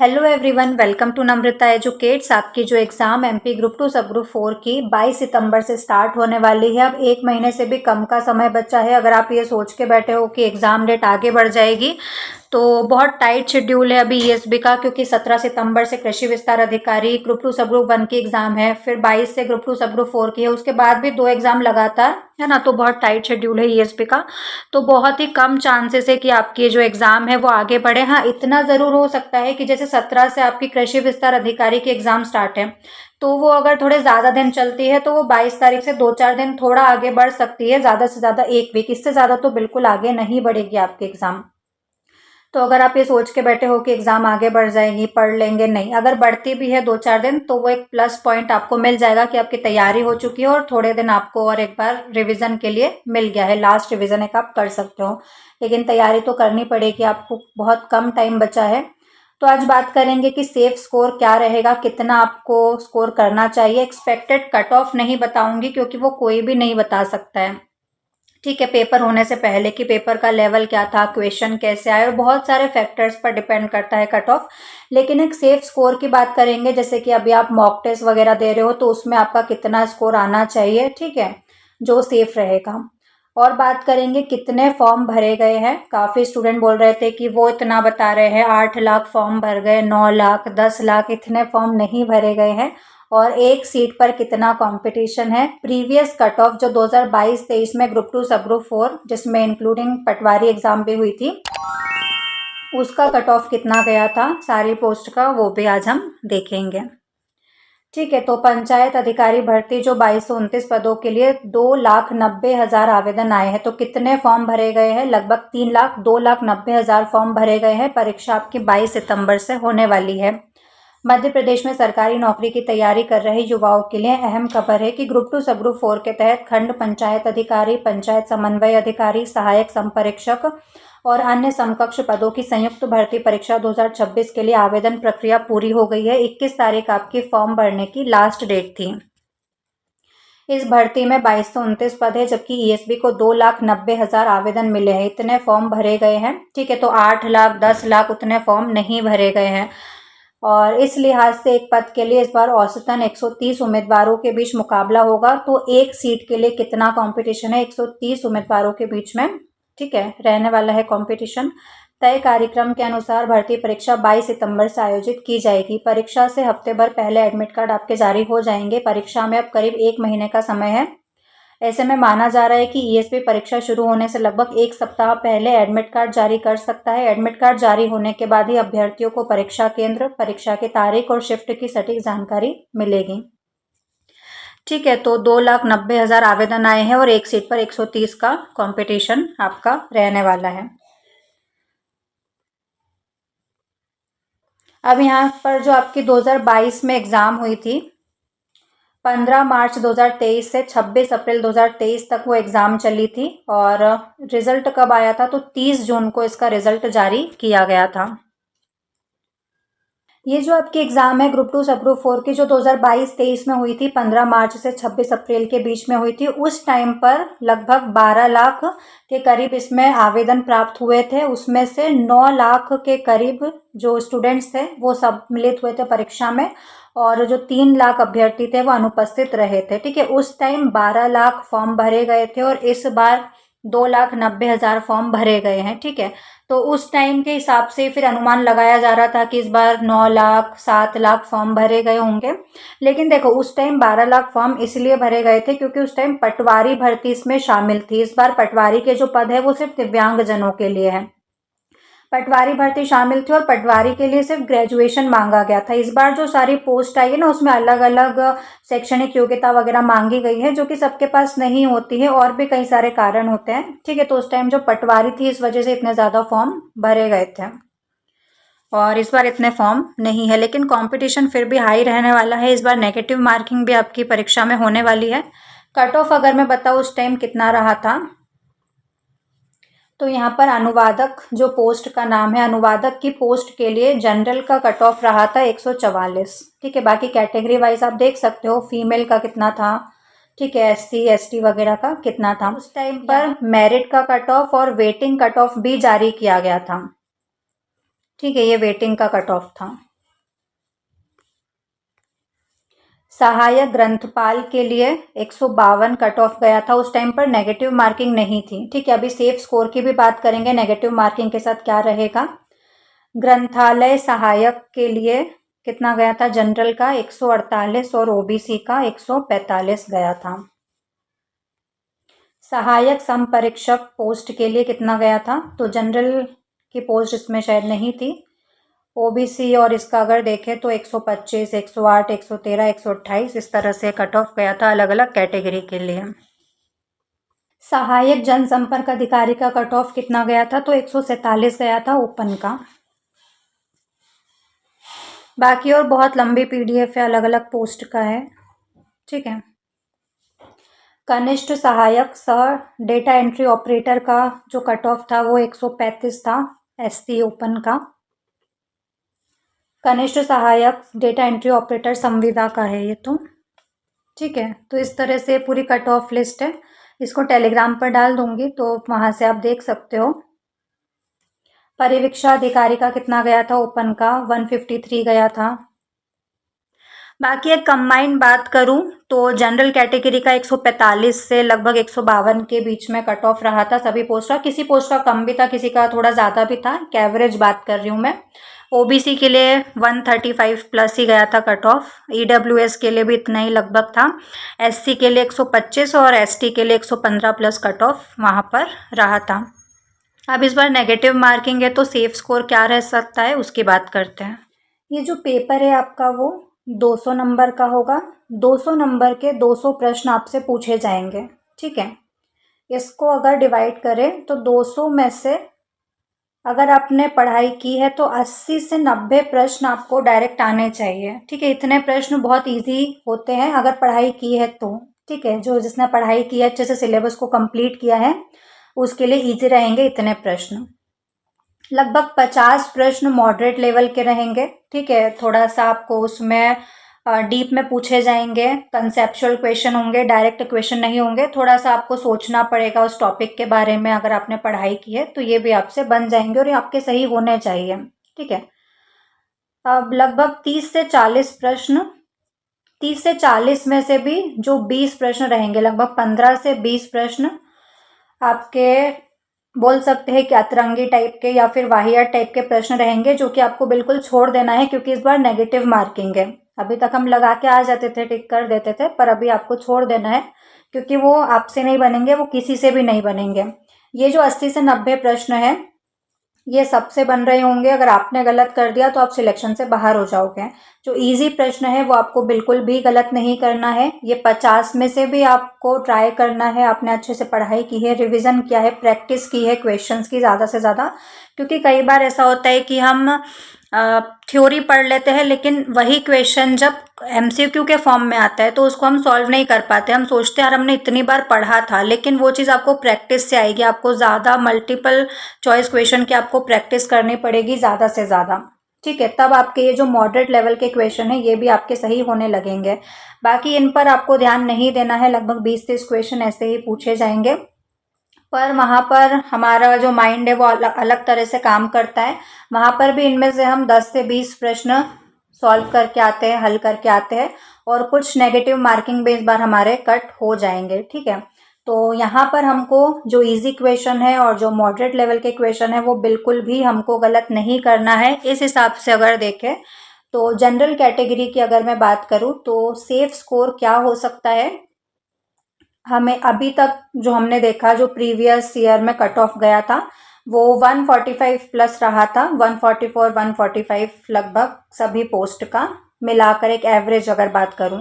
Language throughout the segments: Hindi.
Hello everyone, welcome to Namrata educates. आपकी जो एग्ज़ाम एमपी ग्रुप 2 सब ग्रुप 4 की 22 सितंबर से स्टार्ट होने वाली है। अब एक महीने से भी कम का समय बचा है। अगर आप ये सोच के बैठे हो कि एग्ज़ाम डेट आगे बढ़ जाएगी तो बहुत टाइट शेड्यूल है अभी ईएसबी का, क्योंकि 17 सितंबर से कृषि विस्तार अधिकारी ग्रुप 2 सब ग्रुप 1 की एग्ज़ाम है, फिर 22 से ग्रुप 2 सब ग्रुप 4 की है, उसके बाद भी 2 एग्ज़ाम लगातार है ना। तो बहुत टाइट शेड्यूल है ईएसबी का। तो बहुत ही कम चांसेस है कि आपकी जो एग्ज़ाम है वो आगे बढ़े। हाँ, इतना ज़रूर हो सकता है कि जैसे 17 से आपकी कृषि विस्तार अधिकारी की एग्ज़ाम स्टार्ट है, तो वो अगर थोड़े ज़्यादा दिन चलती है तो वो 22 तारीख से 2-4 दिन थोड़ा आगे बढ़ सकती है, ज़्यादा से ज़्यादा 1 वीक। इससे ज़्यादा तो बिल्कुल आगे नहीं बढ़ेगी आपकी एग्ज़ाम। तो अगर आप ये सोच के बैठे हो कि एग्ज़ाम आगे बढ़ जाएगी, पढ़ लेंगे, नहीं, अगर बढ़ती भी है 2-4 दिन तो वो एक प्लस पॉइंट आपको मिल जाएगा कि आपकी तैयारी हो चुकी है और थोड़े दिन आपको और एक बार रिवीजन के लिए मिल गया है। लास्ट रिवीजन एक आप कर सकते हो, लेकिन तैयारी तो करनी पड़ेगी आपको, बहुत कम टाइम बचा है। तो आज बात करेंगे कि सेफ स्कोर क्या रहेगा, कितना आपको स्कोर करना चाहिए। एक्सपेक्टेड कट ऑफ नहीं बताऊंगी क्योंकि वो कोई भी नहीं बता सकता है, ठीक है, पेपर होने से पहले कि पेपर का लेवल क्या था, क्वेश्चन कैसे आए, और बहुत सारे फैक्टर्स पर डिपेंड करता है कट ऑफ। लेकिन एक सेफ स्कोर की बात करेंगे, जैसे कि अभी आप मॉक टेस्ट वगैरह दे रहे हो तो उसमें आपका कितना स्कोर आना चाहिए, ठीक है, जो सेफ रहेगा। और बात करेंगे कितने फॉर्म भरे गए हैं। काफ़ी स्टूडेंट बोल रहे थे कि वो इतना बता रहे हैं, 8 लाख फॉर्म भर गए, 9 लाख, 10 लाख, इतने फॉर्म नहीं भरे गए हैं। और एक सीट पर कितना कंपटीशन है। प्रीवियस कट ऑफ जो 2022-23 में ग्रुप 2 सब ग्रुप 4, जिसमें इंक्लूडिंग पटवारी एग्जाम भी हुई थी, उसका कट ऑफ कितना गया था सारी पोस्ट का, वो भी आज हम देखेंगे। ठीक है, तो पंचायत अधिकारी भर्ती जो 2229 पदों के लिए 2,90,000 आवेदन आए हैं। तो कितने फॉर्म भरे गए हैं? लगभग 3 लाख, 2,90,000 फॉर्म भरे गए हैं। परीक्षा आपकी 22 सितंबर से होने वाली है। मध्य प्रदेश में सरकारी नौकरी की तैयारी कर रहे युवाओं के लिए अहम खबर है कि ग्रुप 2 सब ग्रुप 4 के तहत खंड पंचायत अधिकारी, पंचायत समन्वय अधिकारी, सहायक संपरीक्षक और अन्य समकक्ष पदों की संयुक्त भर्ती परीक्षा 2026 के लिए आवेदन प्रक्रिया पूरी हो गई है। 21 तारीख आपकी फॉर्म भरने की लास्ट डेट थी। इस भर्ती में 2229 पद है, जबकि ईएसबी को 2,90,000 आवेदन मिले हैं। इतने फॉर्म भरे गए हैं, ठीक है। तो 8 लाख, 10 लाख उतने फॉर्म नहीं भरे गए हैं। और इस लिहाज से एक पद के लिए इस बार औसतन 130 उम्मीदवारों के बीच मुकाबला होगा। तो एक सीट के लिए कितना कंपटीशन है? 130 उम्मीदवारों के बीच में, ठीक है, रहने वाला है कंपटीशन। तय कार्यक्रम के अनुसार भर्ती परीक्षा 22 सितंबर से आयोजित की जाएगी। परीक्षा से हफ्ते भर पहले एडमिट कार्ड आपके जारी हो जाएंगे। परीक्षा में अब करीब 1 महीने का समय है। ऐसे में माना जा रहा है कि ईएसपी परीक्षा शुरू होने से लगभग 1 सप्ताह पहले एडमिट कार्ड जारी कर सकता है। एडमिट कार्ड जारी होने के बाद ही अभ्यर्थियों को परीक्षा केंद्र, परीक्षा की तारीख और शिफ्ट की सटीक जानकारी मिलेगी। ठीक है, तो 2,90,000 आवेदन आए हैं और एक सीट पर 130 का कंपटीशन आपका रहने वाला है। अब यहाँ पर जो आपकी 2022 में एग्ज़ाम हुई थी, 15 मार्च 2023 से 26 अप्रैल 2023 तक वो एग्ज़ाम चली थी। और रिज़ल्ट कब आया था? तो 30 जून को इसका रिज़ल्ट जारी किया गया था। ये जो आपकी एग्ज़ाम है ग्रुप 2 सब ग्रुप 4 की, जो 2022-23 में हुई थी, 15 मार्च से 26 अप्रैल के बीच में हुई थी, उस टाइम पर लगभग 12 लाख के करीब इसमें आवेदन प्राप्त हुए थे। उसमें से 9 लाख के करीब जो स्टूडेंट्स थे वो सम्मिलित हुए थे परीक्षा में, और जो 3 लाख अभ्यर्थी थे वो अनुपस्थित रहे थे, ठीक है। उस टाइम 12 लाख फॉर्म भरे गए थे और इस बार 2,90,000 फॉर्म भरे गए हैं, ठीक है। तो उस टाइम के हिसाब से फिर अनुमान लगाया जा रहा था कि इस बार 9 लाख, 7 लाख फॉर्म भरे गए होंगे। लेकिन देखो, उस टाइम 12 लाख फॉर्म इसलिए भरे गए थे क्योंकि उस टाइम पटवारी भर्ती इसमें शामिल थी। इस बार पटवारी के जो पद है वो सिर्फ दिव्यांगजनों के लिए है। पटवारी भर्ती शामिल थी और पटवारी के लिए सिर्फ ग्रेजुएशन मांगा गया था। इस बार जो सारी पोस्ट आई है ना, उसमें अलग अलग शैक्षणिक योग्यता वगैरह मांगी गई है, जो कि सबके पास नहीं होती है, और भी कई सारे कारण होते हैं, ठीक है। तो उस टाइम जो पटवारी थी, इस वजह से इतने ज़्यादा फॉर्म भरे गए थे। और इस बार इतने फॉर्म नहीं है, लेकिन कंपटीशन फिर भी हाई रहने वाला है। इस बार नेगेटिव मार्किंग भी आपकी परीक्षा में होने वाली है। कट ऑफ अगर मैं बताऊँ उस टाइम कितना रहा था, तो यहाँ पर अनुवादक जो पोस्ट का नाम है, अनुवादक की पोस्ट के लिए जनरल का कट ऑफ रहा था 144, ठीक है। बाकी कैटेगरी वाइज आप देख सकते हो, फीमेल का कितना था, ठीक है, एससी एसटी वगैरह का कितना था। उस टाइम पर मेरिट का कट ऑफ और वेटिंग कट ऑफ भी जारी किया गया था, ठीक है, ये वेटिंग का कट ऑफ था। सहायक ग्रंथपाल के लिए 152 कट ऑफ गया था, उस टाइम पर नेगेटिव मार्किंग नहीं थी। ठीक है, अभी सेफ स्कोर की भी बात करेंगे, नेगेटिव मार्किंग के साथ क्या रहेगा। ग्रंथालय सहायक के लिए कितना गया था, जनरल का 148 और ओबीसी का 145 गया था। सहायक संपरीक्षक पोस्ट के लिए कितना गया था, तो जनरल की पोस्ट इसमें शायद नहीं थी। ओबीसी और इसका अगर देखें तो 125, 108, 113, 128 इस तरह से कट ऑफ गया था अलग अलग कैटेगरी के लिए। सहायक जनसंपर्क अधिकारी का कट ऑफ कितना गया था, तो 147 गया था ओपन का। बाकी और बहुत लंबी पीडीएफ है, अलग अलग पोस्ट का है। ठीक है, कनिष्ठ सहायक सह डेटा एंट्री ऑपरेटर का जो कट ऑफ था वो 135 था, एससी ओपन का। कनिष्ठ सहायक डेटा एंट्री ऑपरेटर संविदा का है ये तो। ठीक है, तो इस तरह से पूरी कट ऑफ लिस्ट है, इसको टेलीग्राम पर डाल दूंगी तो वहाँ से आप देख सकते हो। परिवीक्षा अधिकारी का कितना गया था, ओपन का 153 गया था। बाकी एक कंबाइंड बात करूं तो जनरल कैटेगरी का 145 से लगभग 152 के बीच में कट ऑफ रहा था सभी पोस्ट का। किसी पोस्ट का कम भी था, किसी का थोड़ा ज़्यादा भी था, एवरेज बात कर रही हूँ मैं। ओबीसी के लिए 135 प्लस ही गया था कट ऑफ, ईडब्ल्यूएस के लिए भी इतना ही लगभग था, एससी के लिए 125 और एसटी के लिए 115 प्लस कट ऑफ वहाँ पर रहा था। अब इस बार नेगेटिव मार्किंग है तो सेफ स्कोर क्या रह सकता है उसकी बात करते हैं। ये जो पेपर है आपका वो 200 नंबर का होगा। 200 नंबर के 200 प्रश्न आपसे पूछे जाएंगे। ठीक है, इसको अगर डिवाइड करें तो 200 में से अगर आपने पढ़ाई की है तो 80 से 90 प्रश्न आपको डायरेक्ट आने चाहिए। ठीक है, इतने प्रश्न बहुत इजी होते हैं अगर पढ़ाई की है तो। ठीक है, जो जिसने पढ़ाई की है, अच्छे से सिलेबस को कंप्लीट किया है, उसके लिए इजी रहेंगे इतने प्रश्न। लगभग 50 प्रश्न मॉडरेट लेवल के रहेंगे। ठीक है, थोड़ा सा आपको उसमें डीप में पूछे जाएंगे, कंसेप्चुअल क्वेश्चन होंगे, डायरेक्ट क्वेश्चन नहीं होंगे, थोड़ा सा आपको सोचना पड़ेगा उस टॉपिक के बारे में। अगर आपने पढ़ाई की है तो ये भी आपसे बन जाएंगे और ये आपके सही होने चाहिए। ठीक है, अब लगभग 30 से 40 प्रश्न, 30 से 40 में से भी जो 20 प्रश्न रहेंगे, लगभग 15 से 20 प्रश्न आपके बोल सकते हैं कि अतरंगी टाइप के या फिर वाहियात टाइप के प्रश्न रहेंगे, जो कि आपको बिल्कुल छोड़ देना है क्योंकि इस बार नेगेटिव मार्किंग है। अभी तक हम लगा के आ जाते थे, टिक कर देते थे, पर अभी आपको छोड़ देना है क्योंकि वो आपसे नहीं बनेंगे, वो किसी से भी नहीं बनेंगे। ये जो 80 से 90 प्रश्न है ये सबसे बन रहे होंगे, अगर आपने गलत कर दिया तो आप सिलेक्शन से बाहर हो जाओगे। जो इजी प्रश्न है वो आपको बिल्कुल भी गलत नहीं करना है। ये 50 में से भी आपको ट्राई करना है, आपने अच्छे से पढ़ाई की है, रिवीजन किया है, प्रैक्टिस की है क्वेश्चंस की ज़्यादा से ज़्यादा। क्योंकि कई बार ऐसा होता है कि हम थ्योरी पढ़ लेते हैं लेकिन वही क्वेश्चन जब एमसीक्यू के फॉर्म में आता है तो उसको हम सॉल्व नहीं कर पाते। हम सोचते हैं यार हमने इतनी बार पढ़ा था, लेकिन वो चीज़ आपको प्रैक्टिस से आएगी। आपको ज़्यादा मल्टीपल चॉइस क्वेश्चन की आपको प्रैक्टिस करनी पड़ेगी ज़्यादा से ज़्यादा। ठीक है, तब आपके ये जो मॉडरेट लेवल के क्वेश्चन है ये भी आपके सही होने लगेंगे। बाकी इन पर आपको ध्यान नहीं देना है, लगभग 20-30 क्वेश्चन ऐसे ही पूछे जाएंगे, पर वहाँ पर हमारा जो माइंड है वो अलग तरह से काम करता है। वहाँ पर भी इनमें से हम 10 से 20 प्रश्न सॉल्व करके आते हैं, हल करके आते हैं, और कुछ नेगेटिव मार्किंग भी इस बार हमारे कट हो जाएंगे। ठीक है, तो यहाँ पर हमको जो इजी क्वेश्चन है और जो मॉडरेट लेवल के क्वेश्चन है वो बिल्कुल भी हमको गलत नहीं करना है। इस हिसाब से अगर देखें तो जनरल कैटेगरी की अगर मैं बात करूँ तो सेफ स्कोर क्या हो सकता है, हमें अभी तक जो हमने देखा, जो प्रीवियस ईयर में कट ऑफ गया था वो 145 प्लस रहा था, 144, 145 लगभग सभी पोस्ट का मिलाकर एक एवरेज अगर बात करूं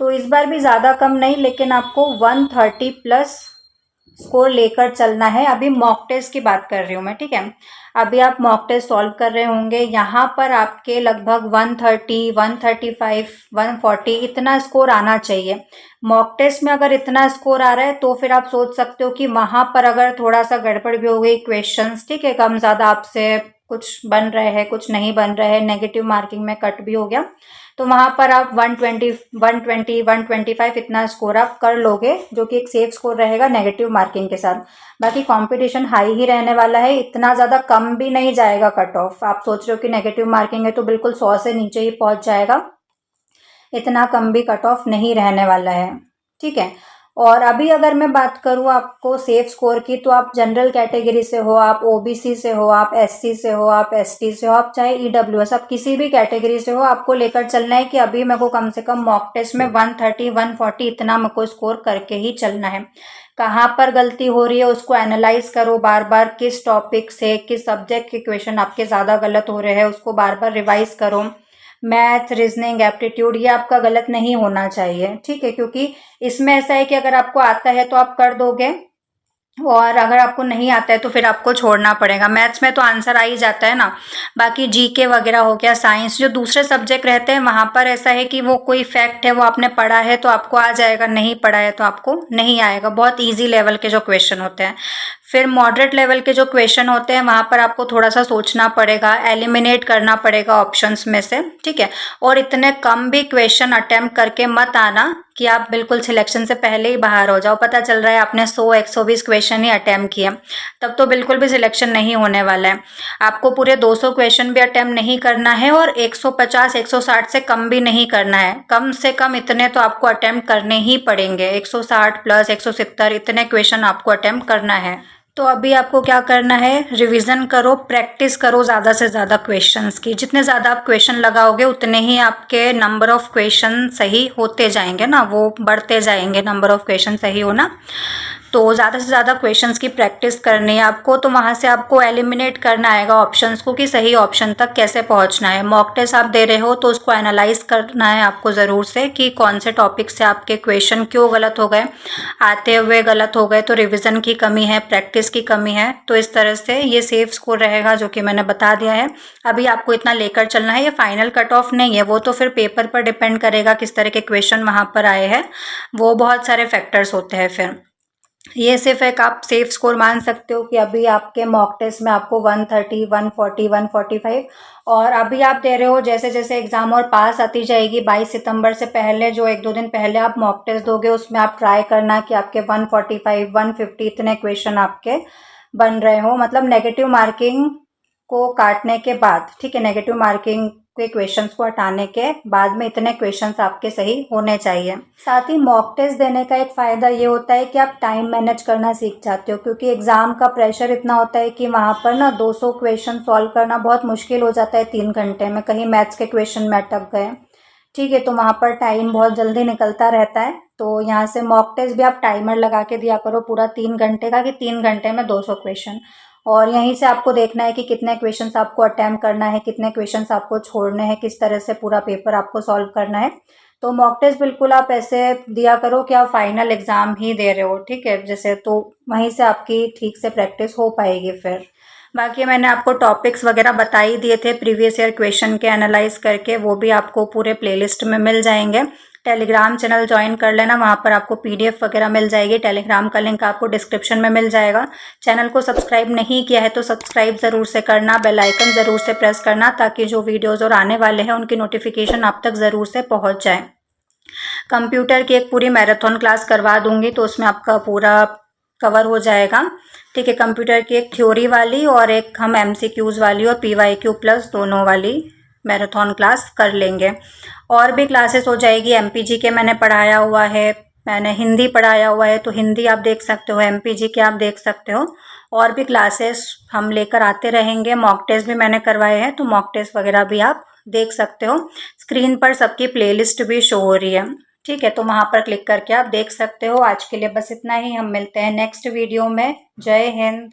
तो इस बार भी ज़्यादा कम नहीं, लेकिन आपको 130 प्लस स्कोर लेकर चलना है। अभी मॉक टेस्ट की बात कर रही हूँ मैं। ठीक है, अभी आप मॉक टेस्ट सॉल्व कर रहे होंगे, यहाँ पर आपके लगभग 130, 135, 140 इतना स्कोर आना चाहिए। मॉक टेस्ट में अगर इतना स्कोर आ रहा है तो फिर आप सोच सकते हो कि वहाँ पर अगर थोड़ा सा गड़बड़ भी हो गई क्वेश्चंस, ठीक है, कम ज़्यादा आपसे कुछ बन रहे हैं, कुछ नहीं बन रहे हैं, नेगेटिव मार्किंग में कट भी हो गया, तो वहाँ पर आप 120, 120, 125 इतना स्कोर आप कर लोगे, जो कि एक सेफ स्कोर रहेगा नेगेटिव मार्किंग के साथ। बाकी कंपटीशन हाई ही रहने वाला है, इतना ज़्यादा कम भी नहीं जाएगा कट ऑफ। आप सोच रहे हो कि नेगेटिव मार्किंग है तो बिल्कुल 100 से नीचे ही पहुँच जाएगा, इतना कम भी कट ऑफ नहीं रहने वाला है, ठीक है। और अभी अगर मैं बात करूँ आपको सेफ स्कोर की, तो आप जनरल कैटेगरी से हो, आप ओबीसी से हो, आप एससी से हो, आप एसटी से हो, आप चाहे ईडब्ल्यूएस, आप किसी भी कैटेगरी से हो, आपको लेकर चलना है कि अभी मेरे को कम से कम मॉक टेस्ट में 130 140 इतना मेरे को स्कोर करके ही चलना है। कहाँ पर गलती हो रही है उसको एनालाइज करो बार बार, किस टॉपिक से, किस सब्जेक्ट के क्वेश्चन आपके ज़्यादा गलत हो रहे हैं उसको बार बार रिवाइज करो। मैथ, रीजनिंग, एप्टीट्यूड ये आपका गलत नहीं होना चाहिए, ठीक है, क्योंकि इसमें ऐसा है कि अगर आपको आता है तो आप कर दोगे, और अगर आपको नहीं आता है तो फिर आपको छोड़ना पड़ेगा। मैथ्स में तो आंसर आ ही जाता है ना। बाकी जीके वगैरह हो गया, साइंस, जो दूसरे सब्जेक्ट रहते हैं वहाँ पर ऐसा है कि वो कोई फैक्ट है वो आपने पढ़ा है तो आपको आ जाएगा, नहीं पढ़ा है तो आपको नहीं आएगा। बहुत ईजी लेवल के जो क्वेश्चन होते हैं। फिर मॉडरेट लेवल के जो क्वेश्चन होते हैं वहाँ पर आपको थोड़ा सा सोचना पड़ेगा, एलिमिनेट करना पड़ेगा ऑप्शंस में से, ठीक है। और इतने कम भी क्वेश्चन अटेम्प्ट करके मत आना कि आप बिल्कुल सिलेक्शन से पहले ही बाहर हो जाओ। पता चल रहा है आपने 100-120 क्वेश्चन ही अटेम्प्ट किए, तब तो बिल्कुल भी सिलेक्शन नहीं होने वाला है। आपको पूरे 200 क्वेश्चन भी अटेम्प्ट नहीं करना है और 150-160 से कम भी नहीं करना है। कम से कम इतने तो आपको अटेम्प्ट करने ही पड़ेंगे, 160 प्लस 170 इतने क्वेश्चन आपको अटेम्प्ट करना है। तो अभी आपको क्या करना है, रिवीजन करो, प्रैक्टिस करो ज़्यादा से ज़्यादा क्वेश्चंस की। जितने ज़्यादा आप क्वेश्चन लगाओगे उतने ही आपके नंबर ऑफ़ क्वेश्चन सही होते जाएंगे ना, वो बढ़ते जाएंगे नंबर ऑफ़ क्वेश्चन सही होना। तो ज़्यादा से ज़्यादा क्वेश्चंस की प्रैक्टिस करनी है आपको। तो वहाँ से आपको एलिमिनेट करना आएगा ऑप्शंस को कि सही ऑप्शन तक कैसे पहुँचना है। मॉक टेस्ट आप दे रहे हो तो उसको एनालाइज करना है आपको ज़रूर से कि कौन से टॉपिक से आपके क्वेश्चन क्यों गलत हो गए, आते हुए गलत हो गए, तो रिविज़न की कमी है, प्रैक्टिस की कमी है। तो इस तरह से ये सेफ स्कोर रहेगा जो कि मैंने बता दिया है। अभी आपको इतना लेकर चलना है, ये फाइनल कट ऑफ नहीं है, वो तो फिर पेपर पर डिपेंड करेगा किस तरह के क्वेश्चन वहाँ पर आए हैं, वो बहुत सारे फैक्टर्स होते हैं। फिर ये सिर्फ एक आप सेफ स्कोर मान सकते हो कि अभी आपके मॉक टेस्ट में आपको 130, 140, 145, और अभी आप दे रहे हो जैसे जैसे एग्जाम और पास आती जाएगी 22 सितंबर से पहले, जो 1-2 दिन पहले आप मॉक टेस्ट दोगे उसमें आप ट्राई करना कि आपके 145, 150 इतने क्वेश्चन आपके बन रहे हो, मतलब नेगेटिव मार्किंग को काटने के बाद, ठीक है, नेगेटिव मार्किंग के क्वेश्चंस को हटाने के बाद में इतने क्वेश्चंस आपके सही होने चाहिए। साथ ही मॉक टेस्ट देने का एक फ़ायदा ये होता है कि आप टाइम मैनेज करना सीख जाते हो, क्योंकि एग्ज़ाम का प्रेशर इतना होता है कि वहाँ पर ना 200 क्वेश्चन सॉल्व करना बहुत मुश्किल हो जाता है 3 घंटे में। कहीं मैथ्स के क्वेश्चन में अटक गए, ठीक है, तो वहाँ पर टाइम बहुत जल्दी निकलता रहता है। तो यहाँ से मॉक टेस्ट भी आप टाइमर लगा के दिया करो पूरा 3 घंटे का, कि 3 घंटे में 200 क्वेश्चन, और यहीं से आपको देखना है कि कितने क्वेश्चंस आपको अटेम्प्ट करना है, कितने क्वेश्चंस आपको छोड़ने हैं, किस तरह से पूरा पेपर आपको सॉल्व करना है। तो मॉक टेस्ट बिल्कुल आप ऐसे दिया करो कि आप फाइनल एग्ज़ाम ही दे रहे हो, ठीक है, जैसे, तो वहीं से आपकी ठीक से प्रैक्टिस हो पाएगी। फिर बाकी मैंने आपको टॉपिक्स वगैरह बता ही दिए थे प्रीवियस ईयर क्वेश्चन के एनालाइज करके, वो भी आपको पूरे प्लेलिस्ट में मिल जाएंगे। टेलीग्राम चैनल ज्वाइन कर लेना, वहाँ पर आपको पीडीएफ वगैरह मिल जाएगी। टेलीग्राम का लिंक आपको डिस्क्रिप्शन में मिल जाएगा। चैनल को सब्सक्राइब नहीं किया है तो सब्सक्राइब ज़रूर से करना, बेल आइकन ज़रूर से प्रेस करना, ताकि जो वीडियोज़ और आने वाले हैं उनकी नोटिफिकेशन आप तक ज़रूर से पहुँच जाए। कंप्यूटर की एक पूरी मैराथन क्लास करवा दूंगी तो उसमें आपका पूरा कवर हो जाएगा, ठीक है। कंप्यूटर की एक थ्योरी वाली और एक हम एमसीक्यूज़ वाली और पीवाईक्यू प्लस दोनों वाली मैराथन क्लास कर लेंगे। और भी क्लासेस हो जाएगी। एमपीजी के मैंने पढ़ाया हुआ है, मैंने हिंदी पढ़ाया हुआ है, तो हिंदी आप देख सकते हो, एमपीजी के आप देख सकते हो। और भी क्लासेस हम लेकर आते रहेंगे। मॉक टेस्ट भी मैंने करवाए हैं, तो मॉक टेस्ट वगैरह भी आप देख सकते हो। स्क्रीन पर सबकी प्लेलिस्ट भी शो हो रही है, ठीक है, तो वहाँ पर क्लिक करके आप देख सकते हो। आज के लिए बस इतना ही, हम मिलते हैं नेक्स्ट वीडियो में। जय हिंद।